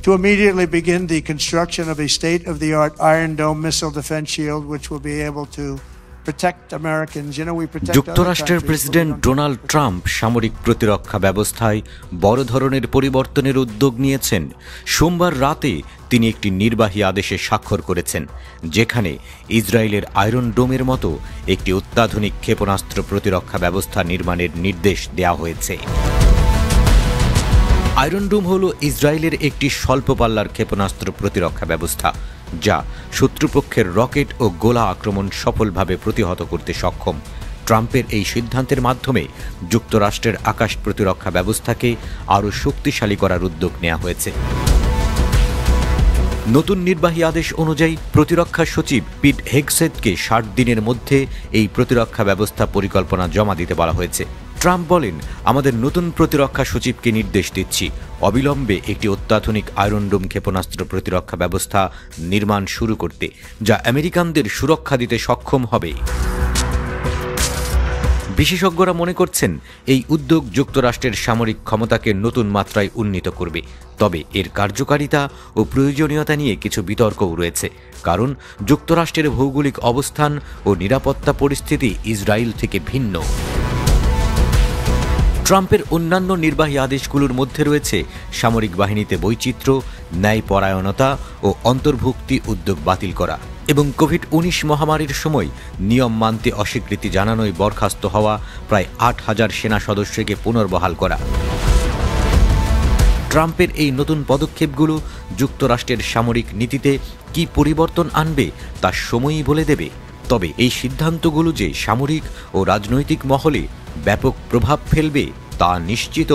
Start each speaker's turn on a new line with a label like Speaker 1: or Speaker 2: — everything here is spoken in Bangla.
Speaker 1: to immediately begin the construction of a state-of-the-art Iron Dome missile defense shield, which will be able to protect Americans. You know, we protect
Speaker 2: যুক্তরাষ্ট্রের প্রেসিডেন্ট ডোনাল্ড ট্রাম্প সামরিক প্রতিরক্ষা ব্যবস্থায় বড় ধরনের পরিবর্তনের উদ্যোগ নিয়েছেন। সোমবার রাতে তিনি একটি নির্বাহী আদেশে স্বাক্ষর করেছেন, যেখানে ইসরায়েলের আয়রন ডোমের মতো একটি অত্যাধুনিক ক্ষেপণাস্ত্র প্রতিরক্ষা ব্যবস্থা নির্মাণের নির্দেশ দেওয়া হয়েছে। আয়রন ডোম হল ইসরায়েলের একটি স্বল্প পাল্লার ক্ষেপণাস্ত্র প্রতিরক্ষা ব্যবস্থা, যা শত্রুপক্ষের রকেট ও গোলা আক্রমণ সফলভাবে প্রতিহত করতে সক্ষম। ট্রাম্পের এই সিদ্ধান্তের মাধ্যমে যুক্তরাষ্ট্রের আকাশ প্রতিরক্ষা ব্যবস্থাকে আরও শক্তিশালী করার উদ্যোগ নেওয়া হয়েছে। নতুন নির্বাহী আদেশ অনুযায়ী প্রতিরক্ষা সচিব পিট হেগসেথকে 60 দিনের মধ্যে এই প্রতিরক্ষা ব্যবস্থা পরিকল্পনা জমা দিতে বলা হয়েছে। ট্রাম্প বলেন, আমাদের নতুন প্রতিরক্ষা সচিবকে নির্দেশ দিচ্ছি অবিলম্বে একটি অত্যাধুনিক আয়রন ডোম ক্ষেপণাস্ত্র প্রতিরক্ষা ব্যবস্থা নির্মাণ শুরু করতে, যা আমেরিকানদের সুরক্ষা দিতে সক্ষম হবে। বিশেষজ্ঞরা মনে করছেন, এই উদ্যোগ যুক্তরাষ্ট্রের সামরিক ক্ষমতাকে নতুন মাত্রায় উন্নীত করবে। তবে এর কার্যকারিতা ও প্রয়োজনীয়তা নিয়ে কিছু বিতর্কও রয়েছে, কারণ যুক্তরাষ্ট্রের ভৌগোলিক অবস্থান ও নিরাপত্তা পরিস্থিতি ইসরায়েল থেকে ভিন্ন। ট্রাম্পের অন্যান্য নির্বাহী আদেশগুলোর মধ্যে রয়েছে সামরিক বাহিনীতে বৈচিত্র্য, ন্যায়পরায়ণতা ও অন্তর্ভুক্তি উদ্যোগ বাতিল করা এবং কোভিড-19 মহামারীর সময় নিয়ম মানতে অস্বীকৃতি জানানোয় বরখাস্ত হওয়া প্রায় 8,000 সেনা সদস্যকে পুনর্বহাল করা। ট্রাম্পের এই নতুন পদক্ষেপগুলো যুক্তরাষ্ট্রের সামরিক নীতিতে কি পরিবর্তন আনবে তা সময়ই বলে দেবে। তবে এই সিদ্ধান্তগুলো যে সামরিক ও রাজনৈতিক মহলে ব্যাপক প্রভাব ফেলবে তা নিশ্চিত।